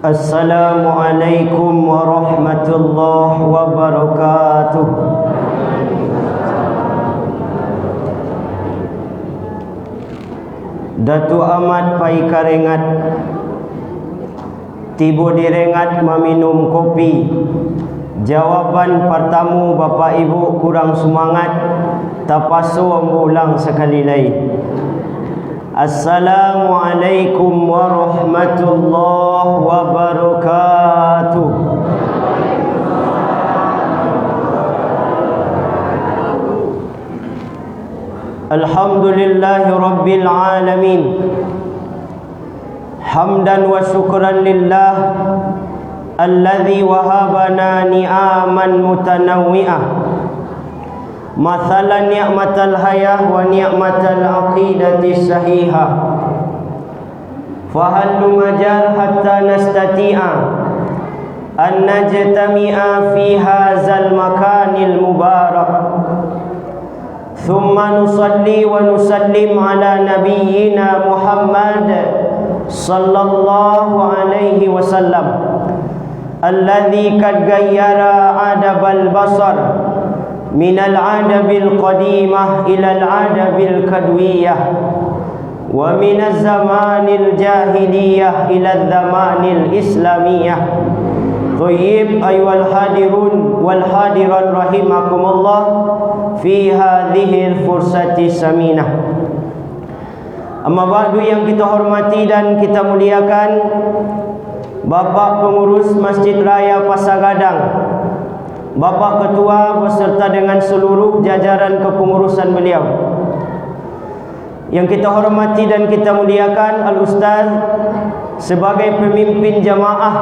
Assalamualaikum warahmatullahi wabarakatuh. Datu amat pai karengat tibo direngat meminum kopi. Jawaban pertama Bapak Ibu kurang semangat, tapasu ulang sekali lagi. Assalamualaikum warahmatullahi wabarakatuh. Alhamdulillahi rabbil alamin. Hamdan wa syukran lillah alladzi wahabana ni'aman mutanawwi'ah. Mathalan ni'matal hayah wa ni'matal aqidati sahihah. Fahallu majal hatta nastati'a an najtami'a fi hadzal makanil mubarak. Thumma nusalli wa nusallim ala nabiyyina Muhammad sallallahu alaihi wasallam alladzi qad ghayyara adabal basar minal adabil qadimah ilal adabil kadwiyah wa minaz zamanil jahiliyah ilal zamanil islamiyah. Thayyib ayyuhal hadirun wal hadirat rahimakumullah fi hadhil fursati saminah. Amma ba'du, yang kita hormati dan kita muliakan Bapak Pengurus Masjid Raya Pasar Gadang, Bapak Ketua beserta dengan seluruh jajaran kepengurusan beliau. Yang kita hormati dan kita muliakan Al-Ustaz sebagai pemimpin jamaah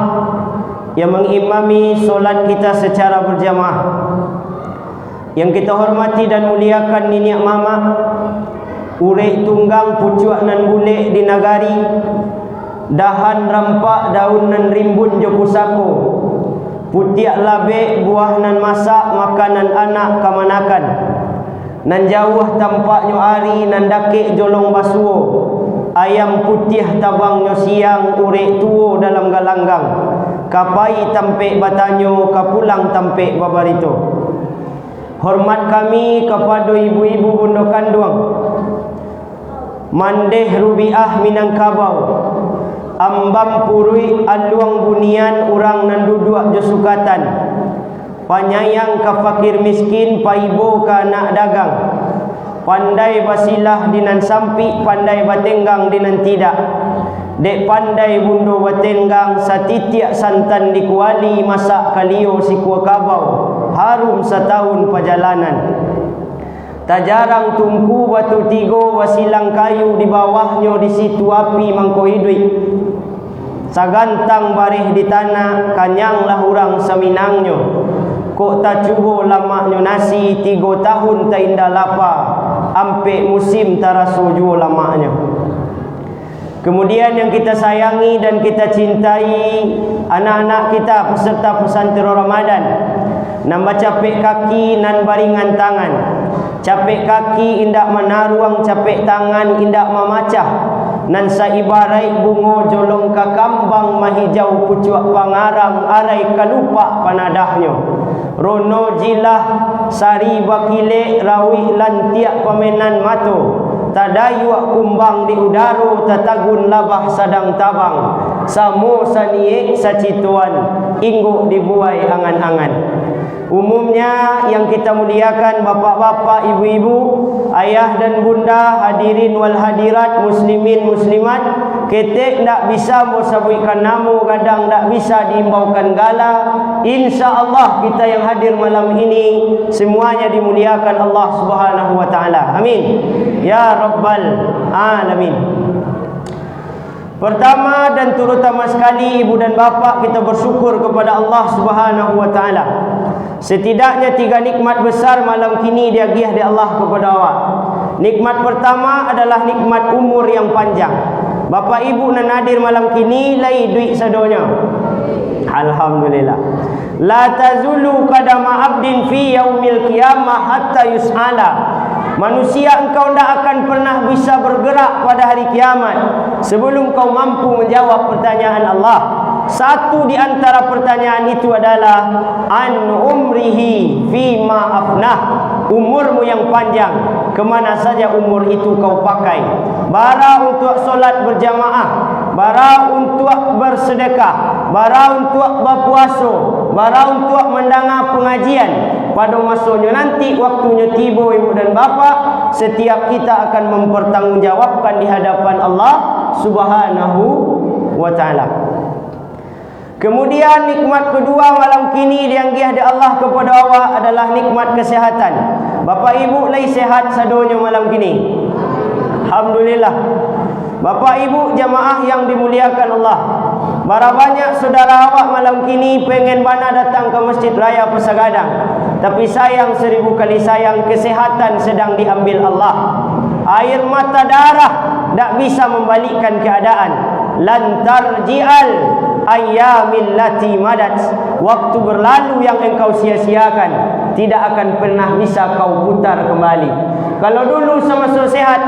yang mengimami solat kita secara berjamaah. Yang kita hormati dan muliakan Niniak Mama, urek tunggang pucuak nan bule di nagari, dahan rampak daun nan rimbun jo pusako, putiak labe buah nan masak makanan anak kamanakan, nan jauh tampaknyo ari nan dakek jolong basuo, ayam putih tabangnya siang urek tuo dalam galanggang, kapai tampek batanyo kapulang tampek babarito. Hormat kami kepada ibu-ibu bundo kandung Mandeh Rubiah Minangkabau, ambam purui aluang bunian urang nan duduk josukatan, panyayang ka fakir miskin, paibo ka anak dagang, pandai basilah dinan sampi, pandai batenggang dinan tidak. Dek pandai bundo batenggang, satitiak santan dikuali, masak kalio si kuah kabau, harum setahun perjalanan. Tak jarang tungku batu tigo, wasilang kayu di bawahnya, di situ api mangko hidup. Sagantang barih di tanah, kanyanglah urang saminangnya. Kok tak cubo lamaknya nasi, 3 tahun tak indah lapa, ampe musim tarasu juo lamaknya. Kemudian yang kita sayangi dan kita cintai anak-anak kita peserta pesantren Ramadan, nambah capek kaki nan baringan tangan, capek kaki indak menaruang, capek tangan indak memacah, nan saibarai bungo jolong ka kambang mahijau pucuak pangarang arai kalupa panadahnya. Rono jilah sari bakile rawi lantiak pamenan mato, tadayuak kumbang di udaro, tatagun labah sadang tabang, samo saniek sacituan, inggo dibuai angan-angan. Umumnya yang kita muliakan bapak-bapak, ibu-ibu, ayah dan bunda, hadirin wal hadirat, muslimin muslimat, ketek ndak bisa mau sabuikan namu, kadang ndak bisa diimbaukan gala. InsyaAllah kita yang hadir malam ini semuanya dimuliakan Allah Subhanahu wa taala. Amin ya rabbal alamin. Pertama dan terutama sekali, ibu dan bapa, kita bersyukur kepada Allah Subhanahu wa taala. Setidaknya 3 nikmat besar malam kini diagih di Allah kepada awak. Nikmat pertama adalah nikmat umur yang panjang. Bapak ibu nan hadir malam kini lai duit sadonya. Alhamdulillah. La tazulu qadama abdin fi yaumil qiyamah hatta yus'ala. Manusia, engkau tidak akan pernah bisa bergerak pada hari kiamat sebelum kau mampu menjawab pertanyaan Allah. Satu di antara pertanyaan itu adalah an umrihi fima afnah. Umurmu yang panjang, kemana saja umur itu kau pakai? Bara untuk solat berjamaah, bara untuk bersedekah, bara untuk berpuasa, bara untuk mendengar pengajian. Pada masanya nanti, waktunya tiba ibu dan bapa, setiap kita akan mempertanggungjawabkan di hadapan Allah Subhanahu wa ta'ala. Kemudian nikmat kedua malam kini yang diahdi Allah kepada awak adalah nikmat kesihatan. Bapak ibu lai sehat sadonya malam kini. Alhamdulillah. Bapak ibu jamaah yang dimuliakan Allah, bara banyak saudara awak malam kini pengen bana datang ke Masjid Raya Pesagadang, tapi sayang 1000 kali sayang, kesihatan sedang diambil Allah. Air mata darah tak bisa membalikkan keadaan. Lan tarji'al ayyamil lati madat. Waktu berlalu yang engkau sia-siakan tidak akan pernah bisa kau putar kembali. Kalau dulu semasa sehat,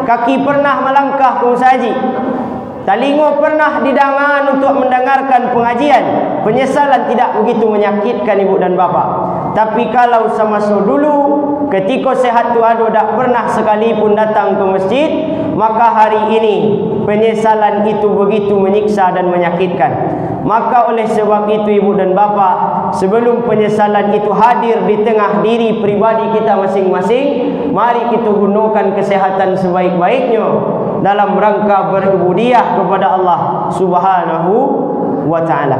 kaki pernah melangkah ke saji, telinga pernah didangan untuk mendengarkan pengajian, penyesalan tidak begitu menyakitkan ibu dan bapa. Tapi kalau semasa dulu, ketika sehat tu ada tak pernah sekalipun datang ke masjid, maka hari ini penyesalan itu begitu menyiksa dan menyakitkan. Maka oleh sebab itu ibu dan bapa, sebelum penyesalan itu hadir di tengah diri pribadi kita masing-masing, mari kita gunakan kesehatan sebaik-baiknya dalam rangka beribadah kepada Allah Subhanahu wa ta'ala.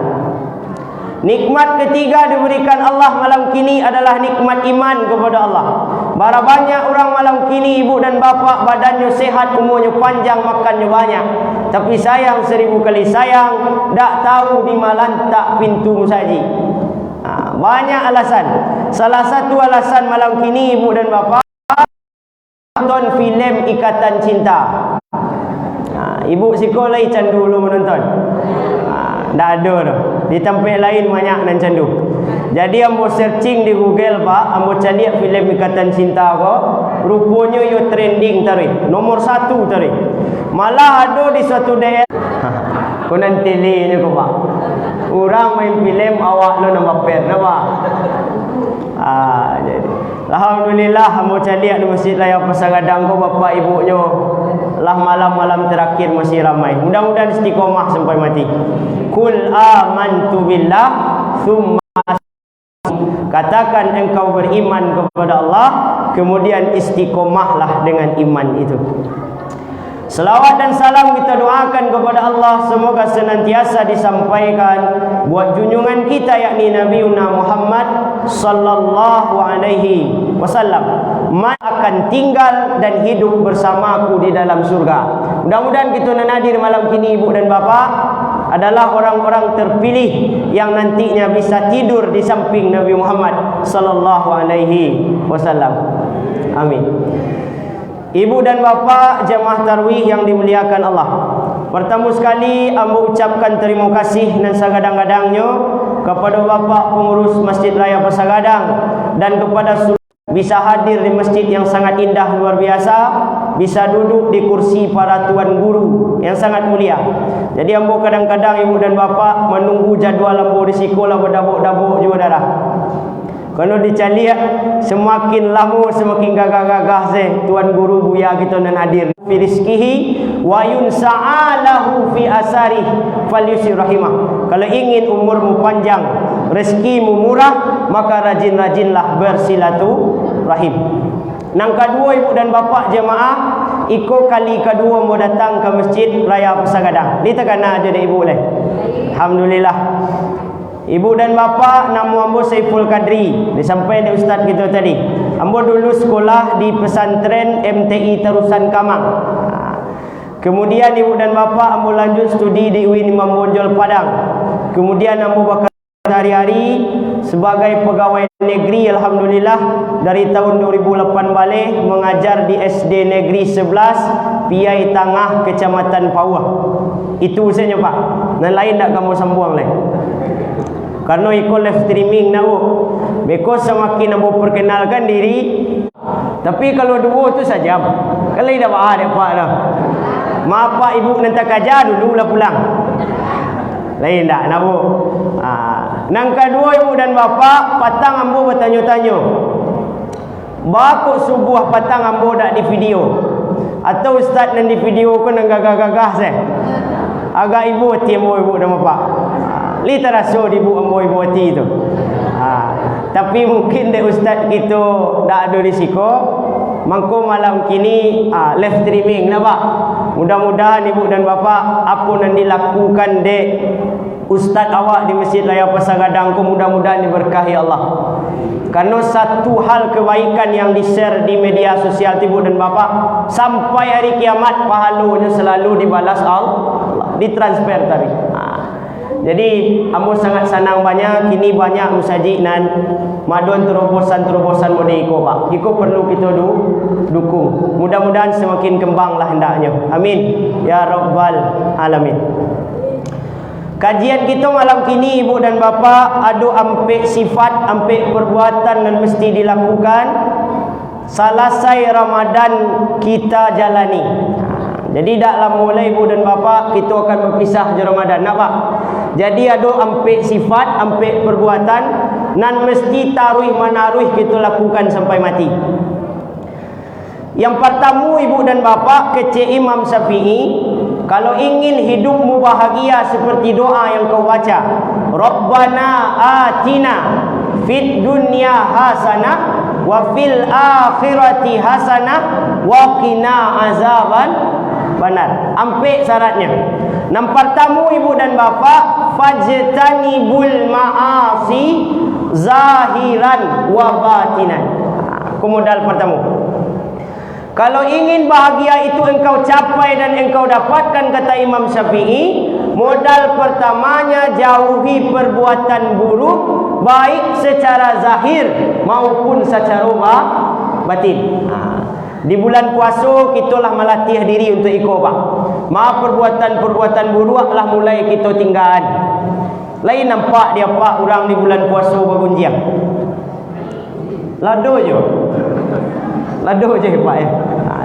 Nikmat ketiga diberikan Allah malam kini adalah nikmat iman kepada Allah. Bara banyak orang malam kini ibu dan bapa badannya sehat, umurnya panjang, makannya banyak, tapi sayang 1000 kali sayang, tak tahu di mana tak pintu saji. Banyak alasan. Salah satu alasan malam kini ibu dan bapa nonton filem Ikatan Cinta. Ibu sekolah candu dulu menonton. Tak ada dah. Di tempat lain banyak nan candu. Jadi ambo searching di Google pak, ambo cari filem Ikatan Cinta ko, rupanya yo trending tadi, nomor 1 tadi. Malah ada di suatu daerah. Kau nanti lihat ko pak. Orang main filem awak lo nama per nama. Jadi alhamdulillah ambo cari di Masjid Raya Pesagadang ko bapak ibunya. Lah malam-malam terakhir masih ramai. Mudah-mudahan istiqomah sampai mati. Kul amantu billah thumma, katakan engkau beriman kepada Allah, kemudian istiqomahlah dengan iman itu. Selawat dan salam kita doakan kepada Allah, semoga senantiasa disampaikan buat junjungan kita yakni Nabi Muhammad sallallahu alaihi wasallam, man akan tinggal dan hidup bersamaku di dalam surga. Mudah-mudahan kita nan hadir malam kini ibu dan bapa adalah orang-orang terpilih yang nantinya bisa tidur di samping Nabi Muhammad sallallahu alaihi wasallam. Amin. Ibu dan bapa jemaah tarawih yang dimuliakan Allah, pertama sekali ambo ucapkan terima kasih dan sagadang-gadangnya kepada Bapak Pengurus Masjid Raya Pesagadang dan kepada bisa hadir di masjid yang sangat indah luar biasa, bisa duduk di kursi para tuan guru yang sangat mulia. Jadi ambo kadang-kadang ibu dan bapa menunggu jadual ambo di sekolah berdabuk-dabuk juga darah. Kalau dicari semakin lama semakin gagah-gagah tuan guru buya kita nan hadir. Fi rizqihi wa yunsa'alahu fi asarih falyusir rahimah. Kalau ingin umurmu panjang, rezekimu murah, maka rajin-rajinlah bersilaturahim. Nang kedua ibu dan bapa jemaah, iko kali kedua mau datang ke Masjid Raya Pesagadang. Kita kena aja deh ibu leh. Alhamdulillah. Ibu dan bapa, nama ambo Saiful Kadri. Disampaikan dari ustaz kita tadi. Ambo dulu sekolah di pesantren MTI Terusan Kamang. Kemudian ibu dan bapa ambo lanjut studi di UIN Imam Bonjol Padang. Kemudian ambo bekerja hari-hari sebagai pegawai negeri, alhamdulillah dari tahun 2008 balik mengajar di SD Negeri 11 Piai Tangah Kecamatan Pauah. Itu saja pak. Dan lain tak kamu sambung leh. Karena ikut live streaming nak because semakin ambo perkenalkan diri. Tapi kalau dua tu saja. Kalau dah ada pak dah. Maaf pak ibu nanti kerja dulu lah pulang. Lain tak nak bu? Nang kedua ibu dan bapa, patang ambo bertanya-tanya. Bakut subuh patang ambo dak di video. Atau ustaz nan di video ko nang gagah-gagah saya. Agak ibu hati ambo ibu dan bapa. Li teraso di ibu ambo ibu hati tu. Tapi mungkin dek ustaz kita dak ada risiko. Mangko malam kini live streaming lah pak. Mudah-mudahan ibu dan bapa apa yang dilakukan dek ustaz awak di Masjid Raya Pasar Gadang ko mudah-mudahan diberkahi Allah. Karena satu hal kebaikan yang di-share di media sosial ibu dan bapa sampai hari kiamat pahalanya selalu dibalas Allah, ditransfer tadi. Jadi ambo sangat senang banyak kini banyak musajid nan madon terobosan-terobosan mode iko pak. Iko perlu kita dukung. Mudah-mudahan semakin kembanglah hendaknya. Amin ya rabbal alamin. Kajian kita malam kini ibu dan bapa ada ampe sifat, ampe perbuatan yang mesti dilakukan selesai Ramadan kita jalani. Jadi daklah mulai ibu dan bapa kita akan berpisah di Ramadan nak pak. Jadi ada ampe sifat, ampe perbuatan nan mesti taruh manaruh kita lakukan sampai mati. Yang pertama ibu dan bapa kece Imam Syafi'i, kalau ingin hidupmu bahagia seperti doa yang kau baca, Rabbana atina fid dunya hasanah wa fil akhirati hasanah wa qina azaban benar. Ampe syaratnya. Yang pertama ibu dan bapa, fajtanibul ma'asi zahiran wa batinan. Modal pertama. Kalau ingin bahagia itu engkau capai dan engkau dapatkan, kata Imam Syafi'i, modal pertamanya jauhi perbuatan buruk baik secara zahir maupun secara batin. Di bulan puasa kitalah melatih diri untuk ikut pak. Maaf perbuatan-perbuatan buruk lah mulai kita tinggalkan. Lain nampak dia pak orang di bulan puasa bergunjing. Lado je pak ya.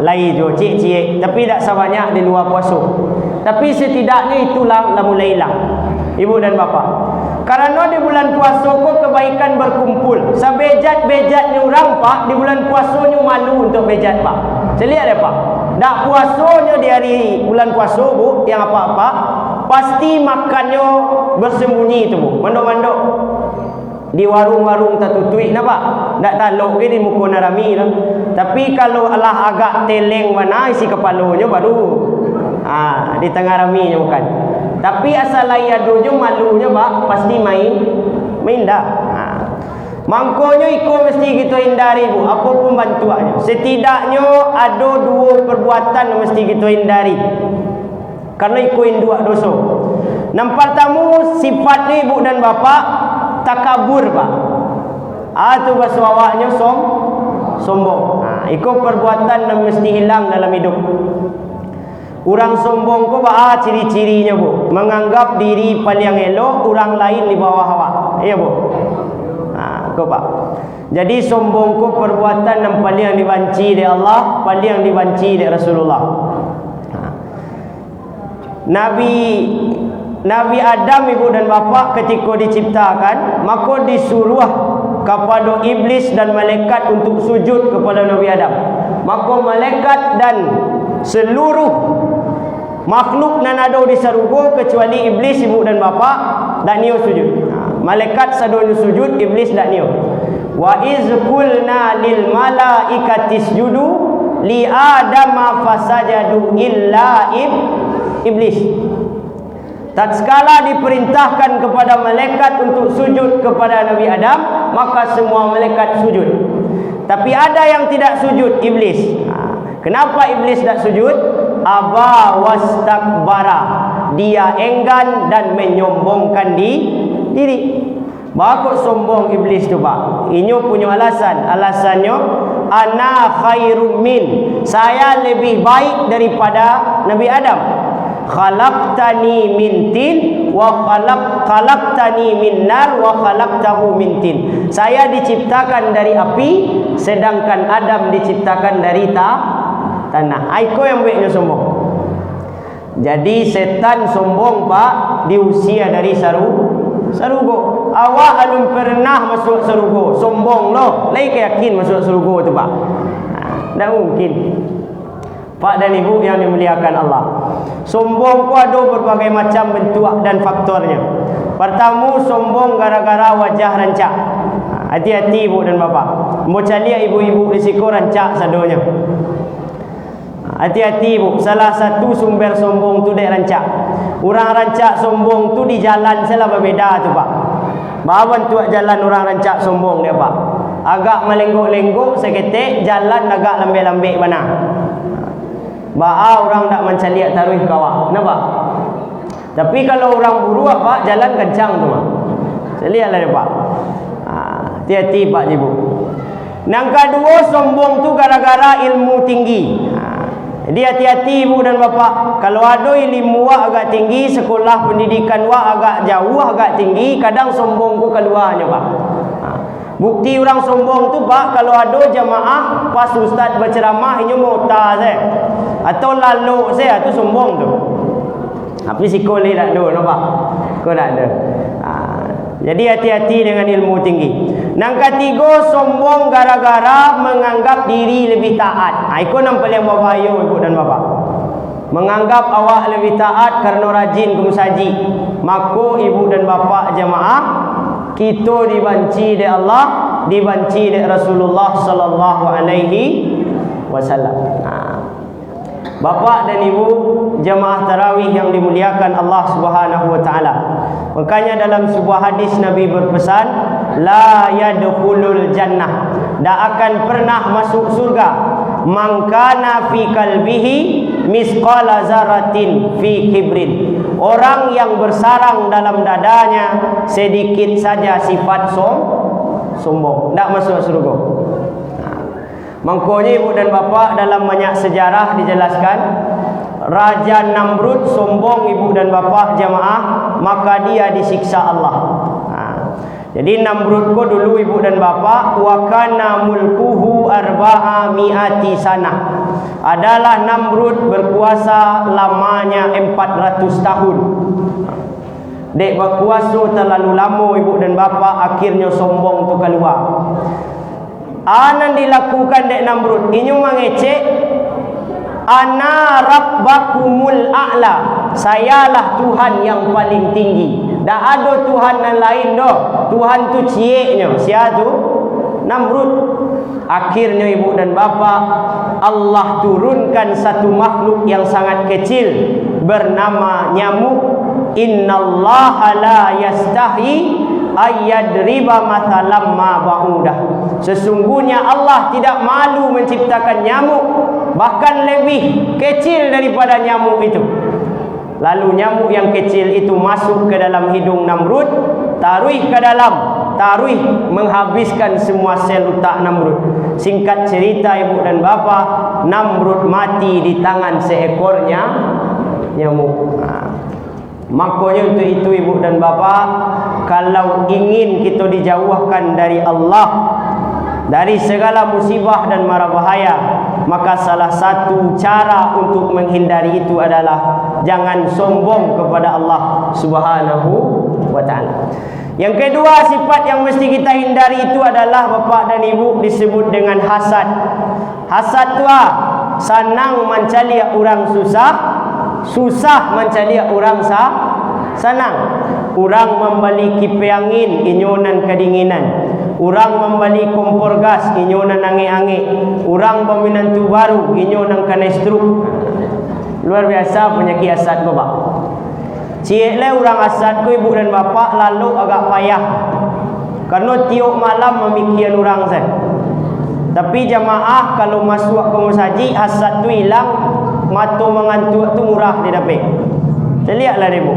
Lain je cik-cik tapi tak sebanyak di luar puasa. Tapi setidaknya itulah lah mulai hilang. Ibu dan bapa. Karena di bulan puasa kok kebaikan berkumpul. Sebejat-bejatnya orang pak di bulan puasanya malu untuk bejat pak. Celihat ya pak. Dak puasanya di hari bulan puasa bu yang apa-apa pasti makannya bersembunyi itu bu. Mandok-mandok di warung-warung tertutup nampak. Dak taluk ke di muka narami lah. Tapi kalau Allah agak teleng mana isi kepalanya baru di tengah raminya bukan. Tapi asal layadojo malunya pak pasti main dah. Mangkonya iko mesti kita hindari bu, apapun bantuannya. Setidaknya ada dua perbuatan yang mesti kita hindari. Karena iko dua dosa. Yang pertama sifatnya ibu dan bapa takabur pak. Itu bahasa awaknya sombong. Iko perbuatan yang mesti hilang dalam hidup. Orang sombong ko ba ciri-cirinya bu, menganggap diri paling elok, orang lain di bawah awak. Iya bu. Ko pak. Jadi sombong ko perbuatan yang paling dibenci oleh Allah, paling dibenci oleh Rasulullah. Nabi Adam ibu dan bapa ketika diciptakan, maka disuruh kepada iblis dan malaikat untuk sujud kepada Nabi Adam. Maka malaikat dan seluruh makhluk nan ada di sarugo kecuali iblis ibu dan bapa dak niyo sujud. Malaikat sadonya sujud, iblis dak niyo. Wa iz qulna lil malaikati isjudu li adama fasajadu illa iblis. Tatkala diperintahkan kepada malaikat untuk sujud kepada Nabi Adam, maka semua malaikat sujud. Tapi ada yang tidak sujud, iblis. Kenapa iblis tak sujud? Aba wastakbara. Dia enggan dan menyombongkan diri. Bakut sombong iblis tu pak. Inyo punya alasan. Alasannya ana khairum min. Saya lebih baik daripada Nabi Adam. Khalaqtani min tin wa khalaqtani min nar wa khalaqtahu min tin. Saya diciptakan dari api sedangkan Adam diciptakan dari tanah. Aiko yang baiknya sombong. Jadi setan sombong pak diusir dari sarugo. Awak alun pernah masuk sarugo, sombong lo, lain yakin masuk sarugo tu pak. Tak mungkin. Pak dan ibu yang dimuliakan Allah, sombong ku ada berbagai macam bentuk dan faktornya. Pertama, sombong gara-gara wajah rancak. Hati-hati ibu dan bapa. Mau cari ibu-ibu risiko rancak sadonya. Hati-hati ibu. Salah satu sumber sombong tu dek rancak. Orang rancak sombong tu di jalan salah berbeza tu pak. Bahawan tu jalan orang rancak sombong dia pak. Agak melenggok-lenggok seketik, jalan agak lambek-lambek mana. Orang tak mencaliak taruh kawak. Kenapa? Tapi kalau orang buru apa, jalan kencang tu. Lihatlah dia pak. Hati-hati pak ibu. Yang kedua, sombong tu gara-gara ilmu tinggi. Jadi hati-hati ibu dan bapa. Kalau ada ilmu agak tinggi, sekolah pendidikan agak jauh, agak tinggi, kadang sombong ku keluarnya pak. Bukti orang sombong tu pak, kalau ada jamaah pas ustaz berceramah ini mota saya atau lalu saya tu sombong tu. Tapi sikoli tak ada nampak. Kau tak ada. Jadi hati-hati dengan ilmu tinggi. Yang ketiga, sombong gara-gara menganggap diri lebih taat. Itu yang paling berbahaya ibu dan bapa. Menganggap awak lebih taat kerana rajin ke masjid. Maka ibu dan bapa jemaah, kita dibanci oleh Allah, dibanci oleh Rasulullah sallallahu alaihi wasallam. Bapa dan ibu jemaah tarawih yang dimuliakan Allah Subhanahu wa taala. Makanya dalam sebuah hadis Nabi berpesan, la yadkhulul jannah, tak akan pernah masuk surga man kana fi qalbihi misqala zaratin fi kibrin. Orang yang bersarang dalam dadanya sedikit saja sifat sombong, tak masuk surga. Mangkonya ibu dan bapa, dalam banyak sejarah dijelaskan, Raja Namrud sombong ibu dan bapa jemaah, maka dia disiksa Allah. Jadi Namrud ko dulu ibu dan bapa, wa kana mulkuhu arba'a mi'ati sana. Adalah Namrud berkuasa lamanya 400 tahun. Dek berkuasa terlalu lama ibu dan bapa, akhirnya sombong tu keluar. Anan dilakukan dek Namrud ini mengecek, ana rabbakumul a'la, sayalah Tuhan yang paling tinggi, tak ada Tuhan yang lain dah. Tuhan tu cieknya siapa tu? Namrud. Akhirnya ibu dan bapa, Allah turunkan satu makhluk yang sangat kecil bernama nyamuk. Innallaha la yastahi ayyadriba mathalam ma ba'udah. Sesungguhnya Allah tidak malu menciptakan nyamuk, bahkan lebih kecil daripada nyamuk itu. Lalu nyamuk yang kecil itu masuk ke dalam hidung Namrud, taruh ke dalam, taruh menghabiskan semua sel otak Namrud. Singkat cerita ibu dan bapa, Namrud mati di tangan seekornya nyamuk. Makanya untuk itu ibu dan bapa, kalau ingin kita dijauhkan dari Allah, dari segala musibah dan mara bahaya, maka salah satu cara untuk menghindari itu adalah jangan sombong kepada Allah Subhanahu wa taala. Yang kedua, sifat yang mesti kita hindari itu adalah bapak dan ibu, disebut dengan hasad. Hasad tu senang mencari orang susah, susah mencari orang senang. Orang membeli kipas angin, inyonan kedinginan. Orang membeli kompor gas, inyonan angin-angin. Orang peminantu baru, inyonan kena stroke. Luar biasa penyakit hasad bapak. Cieklah orang hasad ku ibu dan bapa, lalu agak payah. Karena tiap malam memikirkan orang saya. Tapi jamaah kalau masuk ke masjid, hasad tu hilang, mata mengantuk tu murah dia dapat. Lihatlah ibu.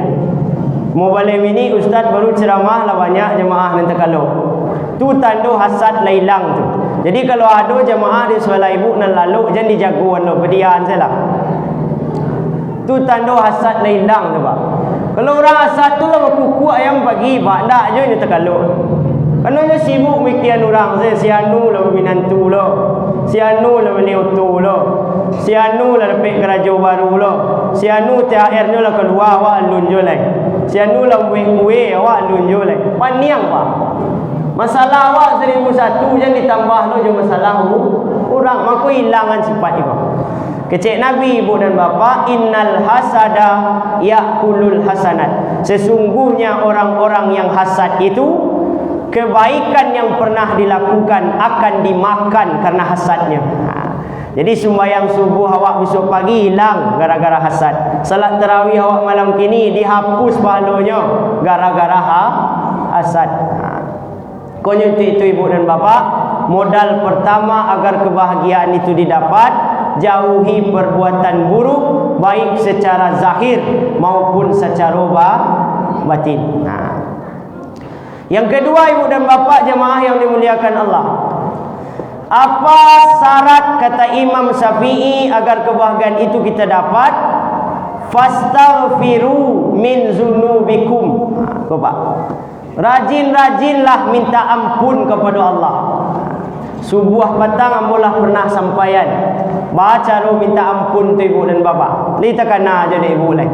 Mau balik ini ustaz baru ceramah lah banyak jemaah nanti kalau tu tanda hasad hilang tu. Jadi kalau ada jemaah di sebelah ibu nan lalu jangan dijagoan lo pedian saya lah. Tu tanda hasad hilang tu pak. Kalau orang hasad tu lah kuku ayam pagi pak ndak je nanti kalau. Karena dia sibuk mikiran orang saya, si anu lah menantu lo, si anu lah beli auto lo, si anu lah dapat kerja baru lo, si anu THR nya lah keluar wak alun je lah. Sianu lah kuih-kuih awak lunjuk lagi. Paniang pak. Masalah awak 1001 jangan ditambah lo je masalah orang maku hilangan sifat itu. Kecik Nabi ibu dan bapa, innal hasada yakulul hasanat. Sesungguhnya orang-orang yang hasad itu kebaikan yang pernah dilakukan akan dimakan karena hasadnya. Jadi sembahyang subuh awak besok pagi hilang gara-gara hasad. Salat tarawih awak malam kini dihapus pahalanya gara-gara hasad. Konyo itu ibu dan bapa, modal pertama agar kebahagiaan itu didapat, jauhi perbuatan buruk baik secara zahir maupun secara batin. Yang kedua ibu dan bapa jemaah yang dimuliakan Allah, apa syarat kata Imam Syafi'i agar kebahagiaan itu kita dapat? Fastaghfiru min zunubikum. Bapak, rajin-rajinlah minta ampun kepada Allah. Subuh petang ambolah pernah sampaian. Baca ro minta ampun tu ibu dan bapa. Li takana jadi ibu lai.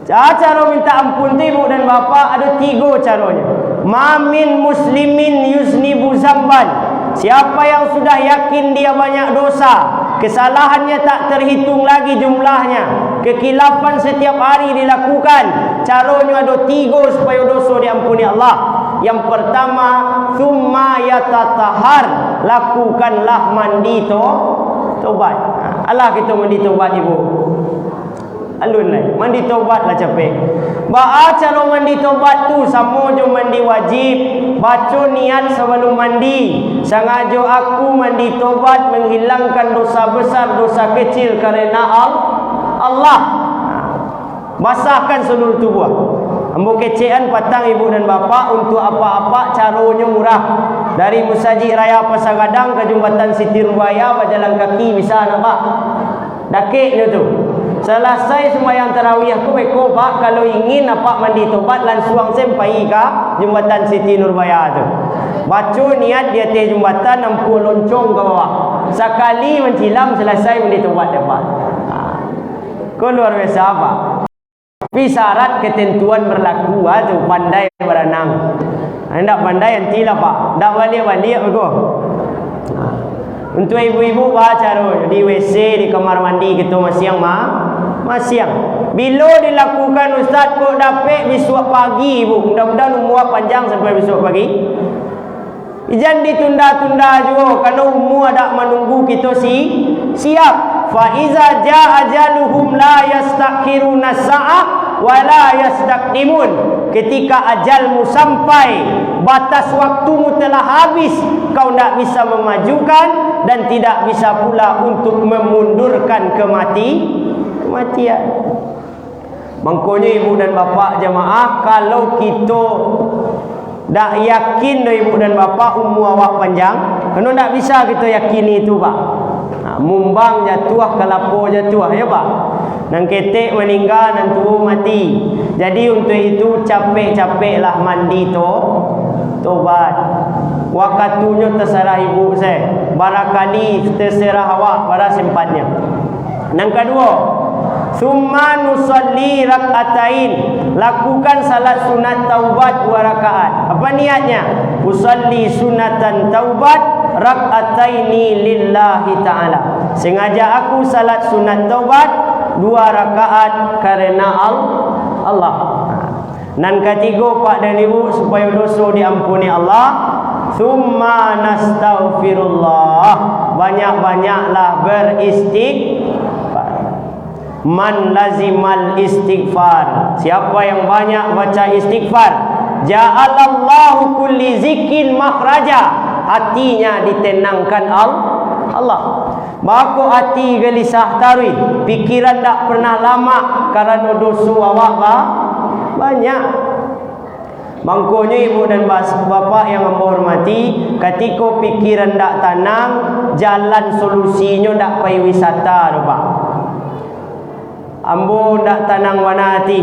Cara minta ampun tu ibu dan bapa ada 3 caranya. Mamin muslimin yuznibu zamban. Siapa yang sudah yakin dia banyak dosa, kesalahannya tak terhitung lagi jumlahnya, kekilapan setiap hari dilakukan, caranya ada 3 supaya dosa diampuni Allah. Yang pertama, thumma yatatahhar, lakukanlah mandi tobat. Allah kita mandi tobat ibu. Alun lah, mandi tobat lah capek. Baca cara mandi tobat tu sama je mandi wajib. Baca niat sebelum mandi. Sengaja aku mandi tobat menghilangkan dosa besar, dosa kecil kerana Allah. Basahkan seluruh tubuh. Ambo kecean patang ibu dan bapa untuk apa-apa caranya murah. Dari Musajid Raya Pasar Gadang ke Jambatan Siti Rubaya berjalan kaki bisa nampak. Dakiknya tu. Selesai sembahyang tarawih aku beko pak, kalau ingin apa mandi tobat langsung sampai ke Jambatan Siti Nurbaya tu. Baca niat di atas jambatan nampu loncong ke bawah. Sekali mencilam selesai mandi tobat dapat. Kau luar biasa apa? Tapi syarat ketentuan berlaku tu pandai berenang. Hendak pandai nantilah pak. Dak balik-balik beko. Untuk ibu-ibu baca di WC, di kamar mandi gitu masiang masiang. Bila dilakukan ustaz kok dapat besok pagi ibu. Mudah-mudahan umur panjang sampai besok pagi. Jangan ditunda-tunda juga karena umur ada menunggu kita siap. Fa iza jaa ajaluhum la yastakhiruna sa'ah wa la yastaqdimun. Ketika ajalmu sampai, batas waktumu telah habis, kau tidak bisa memajukan dan tidak bisa pula untuk memundurkan kematian. Makanya ibu dan bapa jemaah, kalau kita tak yakin dah ibu dan bapa umur awak panjang, kena tak bisa kita yakin itu pak. Mumbang jatuh, kelapo jatuh ya pak. Nang ketek meninggal, nang tua mati. Jadi untuk itu capek-capeklah mandi tobat. Waktunya terserah ibu saya. Barangkali terserah awak pada sempatnya. Yang kedua, summa nusalli rak'atain. Lakukan salat sunat taubat 2 rakaat. Apa niatnya? Usalli sunatan taubat rak'ataini lillahi ta'ala. Sengaja aku salat sunat taubat 2 rakaat karena Allah. Dan ketiga pak dan ibu, supaya dosa diampuni Allah, summa nastaghfirullah. Banyak-banyaklah beristighfar. Man lazimal istighfar. Siapa yang banyak baca istighfar, ja'alallahu kulli zikin makhraja. Hatinya ditenangkan Allah. Bako hati gelisah tarwi, pikiran tak pernah lama karena dosa awak banyak. Bangkonya ibu dan bapa yang ambo hormati, ketika pikiran tak tenang, jalan solusinya tak pai wisata pak. Ambo tak tenang wana hati.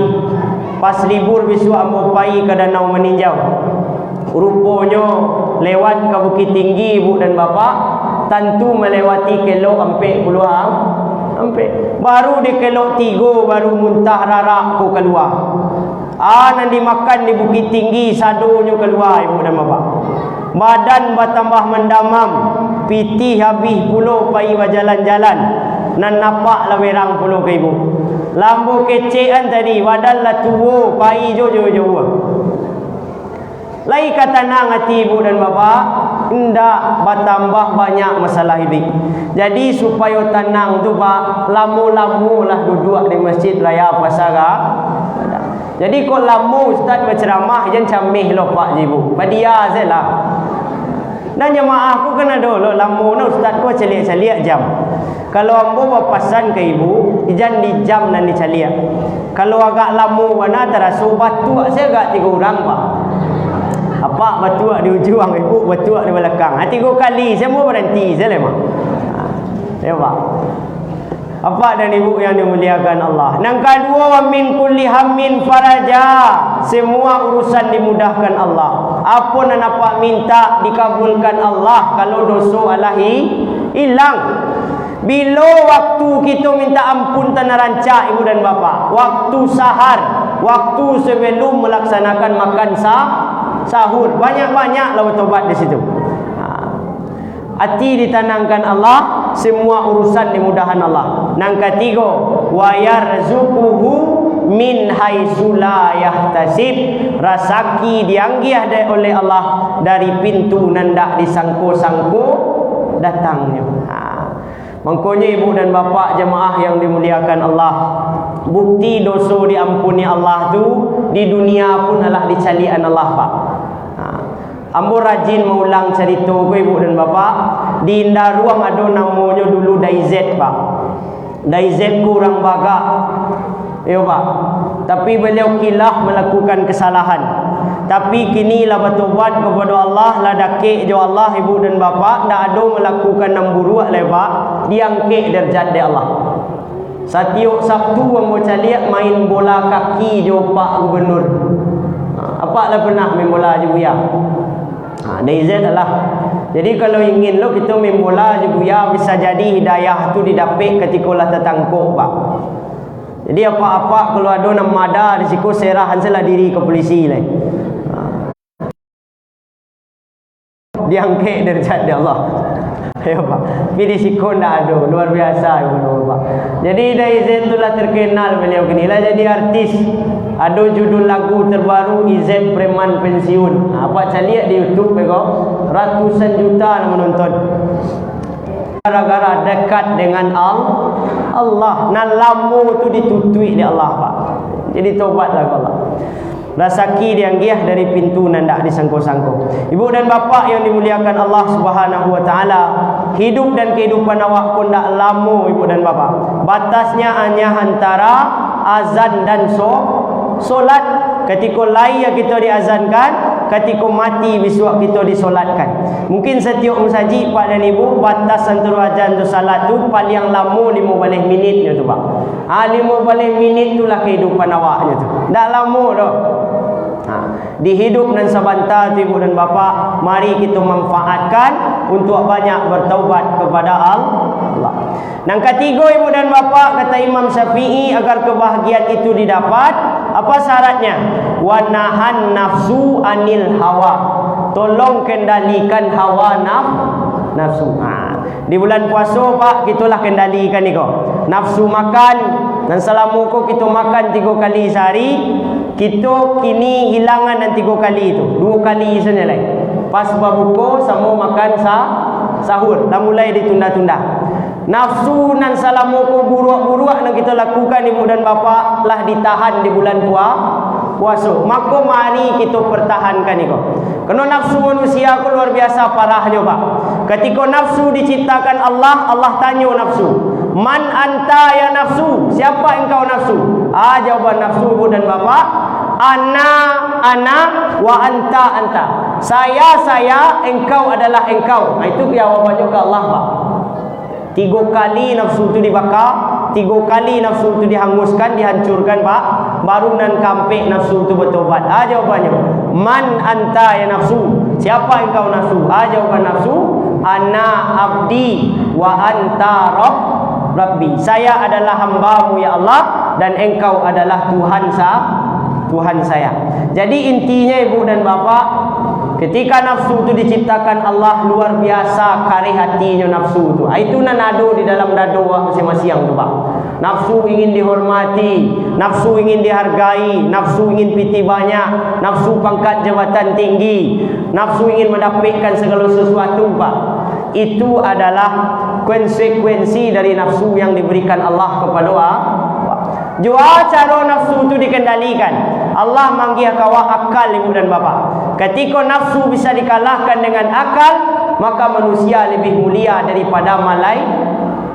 Pas libur besok ambo pai ke danau meninjau. Rupanya lewat ke Bukit Tinggi ibu dan bapa, tentu melewati kilo 40 Sampai baru dia kelok 3 baru muntah rarak ku keluar. Nan dimakan di Bukit Tinggi sadonyo keluar ibu dan bapa. Badan bertambah mendamam, piti habis pulo pai berjalan-jalan. Nan napak lah berang pulo ke ibu. Lambu kecean tadi, badan lah tua, pai jo. Lai kata nang hati ibu dan bapa, hendak bertambah banyak masalah ini. Jadi supaya tenang tu pak, lamu-lamu lah duduk di Masjid Raya Pasara. Jadi kau lamu ustaz berceramah jangan camih lo pak ibu. Badia sajalah. Dan jemaah aku kena dulu lamu na ustaz ku celiak-celiak jam. Kalau ambo berpesan ke ibu, jangan di jam dan diceliak. Kalau agak lamu mana terasu batu saya agak 3 orang pak. Apa batu di ujung ibu, batu di belakang. 3 kali saya mau berhenti saya lemah. Ya pak. Apa dan ibu yang dimuliakan Allah. Yang kedua, wa min kulli hammin faraja. Semua urusan dimudahkan Allah. Apa yang apa minta dikabulkan Allah. Kalau dosa alahi hilang. Bila waktu kita minta ampun tanah rancak ibu dan bapa. Waktu sahar, waktu sebelum melaksanakan makan sahur. Banyak-banyaklah bertobat di situ. Hati ditanangkan Allah, semua urusan dimudahan Allah. Yang ketiga, wa yarzuquhu min haitsu la yahtasib. Rasaki dianggih oleh Allah dari pintu nandak disangko-sangko datangnya. Makanya ibu dan bapa jemaah yang dimuliakan Allah, bukti dosa diampuni Allah tu di dunia pun adalah dicalian Allah pak. Ambo rajin mengulang cerita ku ibu dan bapa. Di Indaruang ada namanya dulu Daizet pak. Daizet kurang bagak. Ya pak. Tapi beliau kilah melakukan kesalahan. Tapi kinilah bertobat kepada Allah, lah dakik jo Allah ibu dan bapa, ndak ada melakukan namburuak le pak, diangkek derajat de Allah. Setiap Sabtu ambo caliak main bola kaki jo Pak Gubernur. Apa lah pernah main bola je buya. DZ adalah. Jadi kalau ingin lo kita main bola je buya, bisa jadi hidayah tu didapik ketika lah tertangkap pak. Jadi apa-apa kalau ada nama ada risiko serahan salah diri ke polisi lah. Diangkat derajat dia Allah. Ya pak. Tapi risiko ndak ada, luar biasa ibu pak. Jadi DZ itulah terkenal beliau kini lah jadi artis. Ada judul lagu terbaru Izet Preman Pensiun. Apa caliak di YouTube bego? Ratusan juta menonton. Gara-gara dekat dengan Allah. Nalamu tu ditutui di Allah pak. Jadi tobatlah ke Allah. Rasaki dianggih dari pintu nandak disangko-sangko. Ibu dan bapa yang dimuliakan Allah Subhanahu wa taala, hidup dan kehidupan awak pun ndak lama ibu dan bapa. Batasnya hanya antara azan dan solat. Ketika layak kita diazankan, ketika mati besok kita disolatkan. Mungkin setiap musajid pak dan ibu, batas antara azan dan solat tu paling lama 15 minit je tu pak. 15 minit itulah kehidupan awaknya tu. Tak lama dah. Di hidup dan sebentar tu ibu dan bapa, mari kita manfaatkan untuk banyak bertaubat kepada Allah. Yang ketiga ibu dan bapa, kata Imam Syafi'i, agar kebahagiaan itu didapat, apa syaratnya? Wa nahan nafsu anil hawa. Tolong kendalikan hawa nafsu. Di bulan puasa pak, kitalah kendalikan ni kau. Nafsu makan, dan selama kita makan 3 kali sehari, kita kini hilangan dan 3 kali itu. 2 kali saja lah. Pas berbuka sama makan sahur. Dah mulai ditunda-tunda. Nafsu nan salamuku buruk-buruk yang kita lakukan ibu dan bapa lah ditahan di bulan puasa. Maka mari kita pertahankan itu. Kerana nafsu manusia aku luar biasa parahnya pak. Ketika nafsu diciptakan Allah, Allah tanya nafsu, man anta ya nafsu? Siapa engkau nafsu? Jawaban nafsu ibu dan bapa, ana wa anta. Saya, engkau adalah engkau. Itu jawabannya ke Allah pak. 3 kali nafsu itu dibakar, 3 kali nafsu itu dihanguskan, dihancurkan pak, baru nan kampe nafsu itu bertobat. Jawabannya, man anta ya nafsu? Siapa engkau nafsu? Jawaban nafsu, ana abdi wa anta Rabbi. Saya adalah hamba-Mu ya Allah, dan Engkau adalah Tuhan saya. Jadi intinya ibu dan bapa, ketika nafsu itu diciptakan Allah, luar biasa karih hatinya nafsu itu. Itu nanado di dalam dado masing-masing tu, Pak. Nafsu ingin dihormati, nafsu ingin dihargai, nafsu ingin piti banyak, nafsu pangkat jabatan tinggi, nafsu ingin mendapatkan segala sesuatu, Pak. Itu adalah konsekuensi dari nafsu yang diberikan Allah kepada jua cara nafsu itu dikendalikan. Allah manggil kawa akal ibu dan bapa. Ketika nafsu bisa dikalahkan dengan akal, maka manusia lebih mulia daripada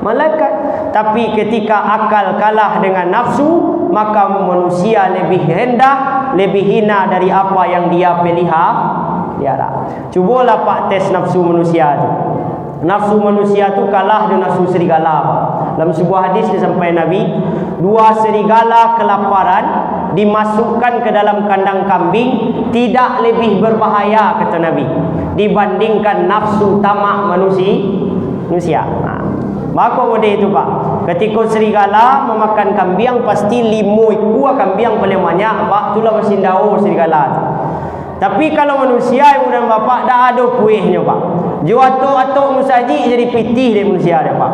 malaikat. Tapi ketika akal kalah dengan nafsu, maka manusia lebih rendah, lebih hina dari apa yang dia pelihara. Cubalah Pak tes nafsu manusia itu. Nafsu manusia tu kalah dengan nafsu serigala, Pak. Dalam sebuah hadis disampaikan Nabi, 2 serigala kelaparan dimasukkan ke dalam kandang kambing tidak lebih berbahaya, kata Nabi, dibandingkan nafsu tamak manusia. Maka model itu, Pak. Ketika serigala memakan kambing, pasti 5 ekor kambing paling banyak, Pak. Itulah mesin daun serigala tu. Tapi kalau manusia ibu dan bapa, dah ada puihnya, Pak. Jo atuk musaji jadi pitih dia manusia dia, Pak.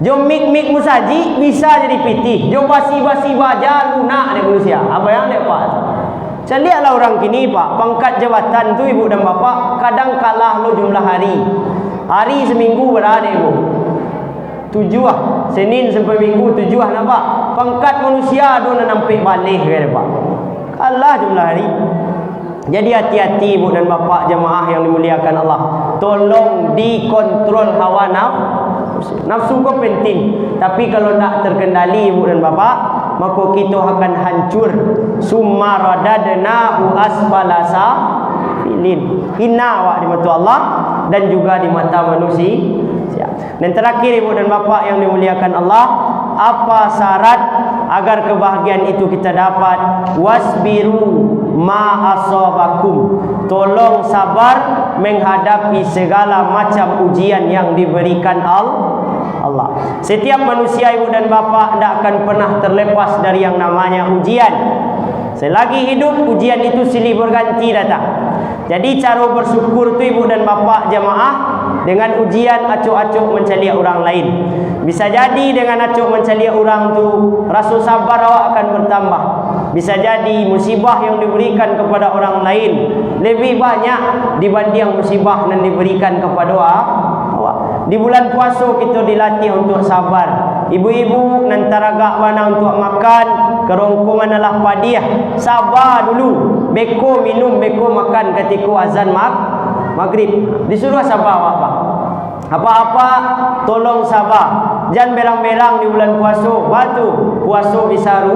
Jo mik musaji bisa jadi pitih. Jo basi baja lunak dia manusia. Apa yang dia, Pak? Saya lihatlah orang kini, Pak, pangkat jabatan tu ibu dan bapa kadang kalah lo jumlah hari. Hari seminggu berada ibu. 7 Senin sampai Minggu 7 nampak. Pangkat manusia do nak nampak balik ke, Pak. Allah jumlah hari. Jadi hati-hati ibu dan bapa jemaah yang dimuliakan Allah. Tolong dikontrol hawa nafsu. Nafsu kau penting, tapi kalau tak terkendali ibu dan bapa, maka kita akan hancur. Summa radadnahu asfala safilin. Hina awak di mata Allah dan juga di mata manusia. Dan terakhir ibu dan bapa yang dimuliakan Allah, apa syarat agar kebahagiaan itu kita dapat? Wasbiru ma asabakum. Tolong sabar menghadapi segala macam ujian yang diberikan Allah. Setiap manusia ibu dan bapa tidak akan pernah terlepas dari yang namanya ujian. Selagi hidup, ujian itu silih berganti datang. Jadi cara bersyukur tu ibu dan bapa jemaah, dengan ujian acuk-acuk mencari orang lain. Bisa jadi dengan acuk mencari orang tu, rasa sabar awak akan bertambah. Bisa jadi musibah yang diberikan kepada orang lain lebih banyak dibanding musibah yang diberikan kepada awak. Di bulan puasa kita dilatih untuk sabar. Ibu-ibu nantara gak mana untuk makan, kerongkongan adalah padiah. Sabar dulu. Beko minum, beko makan ketika azan maghrib. Disuruh sabar awak, Pak. Apa-apa tolong sabar. Jangan berang-berang di bulan puasa. Batu puasa bisa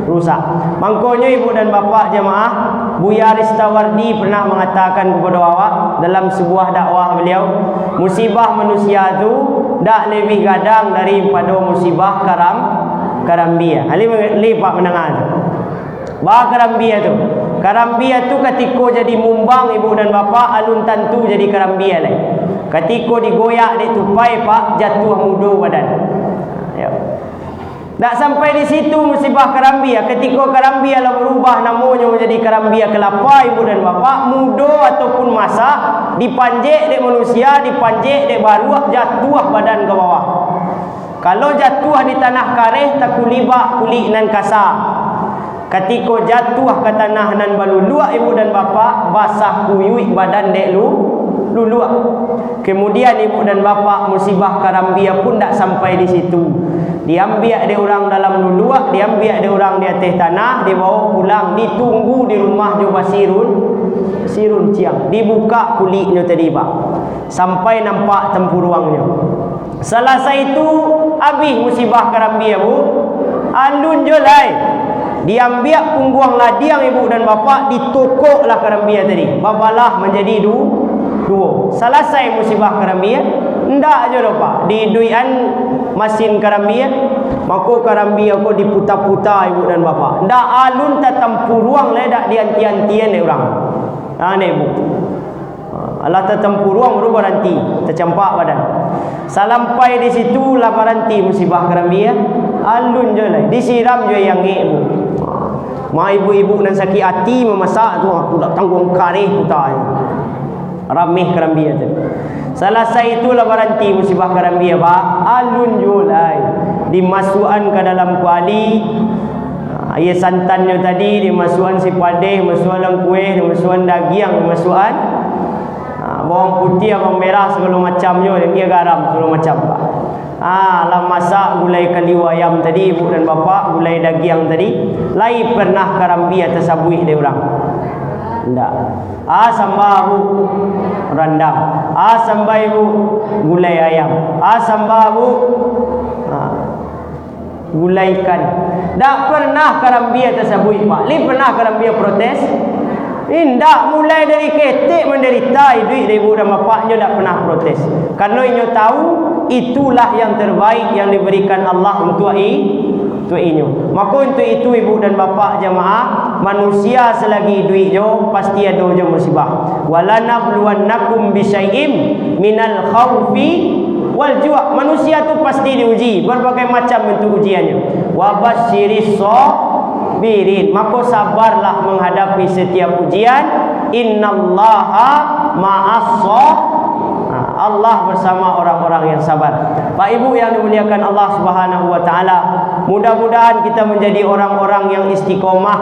rusak. Makanya ibu dan bapa jemaah, Buya Ristawardi pernah mengatakan kepada awak dalam sebuah dakwah beliau, musibah manusia itu tak lebih gadang daripada musibah karambia. Ali Pak mendengar tu. Bah karambia tu. Karambia tu ketika jadi mumbang ibu dan bapa, alun tantu jadi karambia lah. Ketika digoyak di tupai, Pak, jatuh muda badan. Ya. Tak sampai di situ musibah karambia. Ketika karambia lah berubah namanya menjadi karambia kelapa ibu dan bapa, muda ataupun masak, dipanjek dek manusia, dipanjek dek baru, jatuh badan ke bawah. Kalau jatuh di tanah kareh, tak kulibak kulit nan kasar. Ketika jatuh ke tanah nan baluluak ibu dan bapa, basah kuyuk badan dek luluak. Kemudian ibu dan bapa, musibah karambia pun tak sampai di situ. Diambil dia orang dalam luluak, diambil dia orang di atas tanah, dibawa pulang, ditunggu di rumah jo sirun ciang, dibuka kulitnya tadi, Pak, sampai nampak tempurungnya. Selesai itu habis musibah karambia, Bu. Alun je lai. Diambil punggung ladiang ibu dan bapa, ditokoklah karambia tadi. Babalah menjadi dua. Selesai musibah karambia, ndak aja dah, Pak. Di duian mesin karambia, maka karambia kau diputar-putar ibu dan bapa. Ndak alun tatampu ruang le dak dianti-antian le orang. Ha ni ibu. Allah tatampu ruang baru berhenti, tercampak badan. Salampai di situ lah baranti musibah kerambi ya. Alun je lah. Disiram je yang ibu. Ma ibu-ibu nan sakit hati memasak tu aku tak tanggung karih ku tak. Ramih kerambi tu. Selesai itulah baranti musibah kerambi ya Pak. Alun je lah. Dimasukkan ke dalam kuali. Ayat santannya tadi dimasukkan si padeh, masukkan kuih, dimasukkan daging, dimasukkan bawang putih, bawang merah segala macamnya, dia garam segala macam Pak. Lah masak gulai kaliwa ayam tadi ibu dan bapa, gulai daging tadi, lai pernah karambi atas sabuih dia orang. Ndak. Sambal bu rendang. Sambal bu gulai ayam. Sambal bu gulai ikan. Tak pernah karambi atas sabuih Pak. Li pernah karambi protes? Tidak, mulai dari ketik menderita duit dari ibu dan bapaknya tak pernah protes. Karena inyo tahu itulah yang terbaik yang diberikan Allah untuk inyo. Maka untuk itu ibu dan bapak jemaah, manusia selagi duitnya pasti ada je musibah. Walanabluwannakum bisyai'im minal khawfi wal ju'. Manusia tu pasti diuji berbagai macam bentuk ujiannya. Wa basyiris sabirin. Maka sabarlah menghadapi setiap ujian. Innallaha ma'as Allah bersama orang-orang yang sabar. Pak Ibu yang dimuliakan Allah Subhanahu wa taala, mudah-mudahan kita menjadi orang-orang yang istiqomah.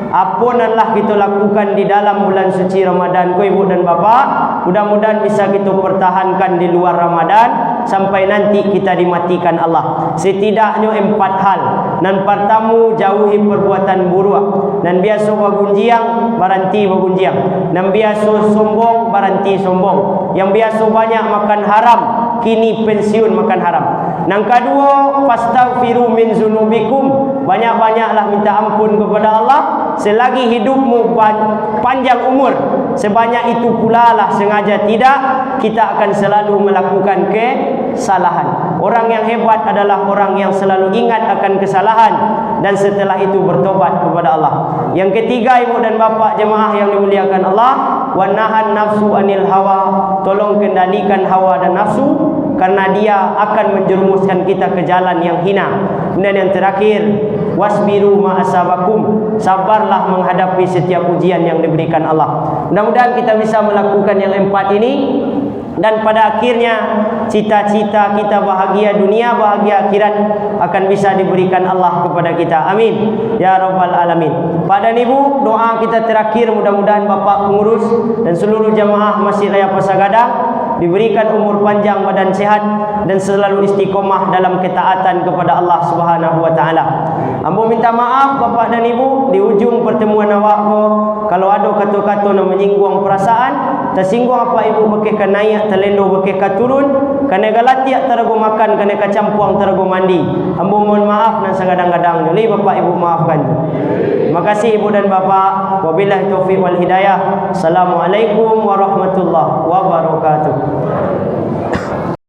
Apunanlah kita lakukan di dalam bulan suci Ramadan ku ibu dan bapa. Mudah-mudahan bisa kita pertahankan di luar Ramadan sampai nanti kita dimatikan Allah. Setidaknya 4 hal. Nan pertama, jauhi perbuatan buruk. Nan biasa bagunjiang, baranti bagunjiang. Nan biasa sombong, baranti sombong. Yang biasa banyak makan haram, kini pensiun makan haram. Yang kedua, fastaghfiru min zunubikum. Banyak-banyaklah minta ampun kepada Allah. Selagi hidupmu panjang umur, sebanyak itu pula lah sengaja tidak, kita akan selalu melakukan kesalahan. Orang yang hebat adalah orang yang selalu ingat akan kesalahan dan setelah itu bertobat kepada Allah. Yang ketiga ibu dan bapa jemaah yang dimuliakan Allah, wa nahan nafsu anil hawa. Tolong kendalikan hawa dan nafsu, karena dia akan menjerumuskan kita ke jalan yang hina. Dan yang terakhir, wasbiru ma'asabakum. Sabarlah menghadapi setiap ujian yang diberikan Allah. Mudah-mudahan kita bisa melakukan yang 4 ini, dan pada akhirnya cita-cita kita bahagia dunia, bahagia akhirat akan bisa diberikan Allah kepada kita. Amin ya rabbal alamin. Pak dan Ibu, doa kita terakhir, mudah-mudahan Bapak pengurus dan seluruh jemaah Masjid Raya Pasar Gadang diberikan umur panjang, badan sehat, dan selalu istiqomah dalam ketaatan kepada Allah Subhanahu wa taala. Ambo minta maaf Bapak dan Ibu di ujung pertemuan awak kalau ada kata-kata yang menyinggung perasaan, tersinggung apa Ibu bekehkan naik, terlendo bekehkan turun, kena galatiak terago makan, kena kacampuang terago mandi. Ambo mohon maaf dan segadang-gadang ni Bapak Ibu maafkan. Terima kasih Ibu dan Bapak. Wabillahi taufiq wal hidayah. Assalamualaikum warahmatullahi wabarakatuh.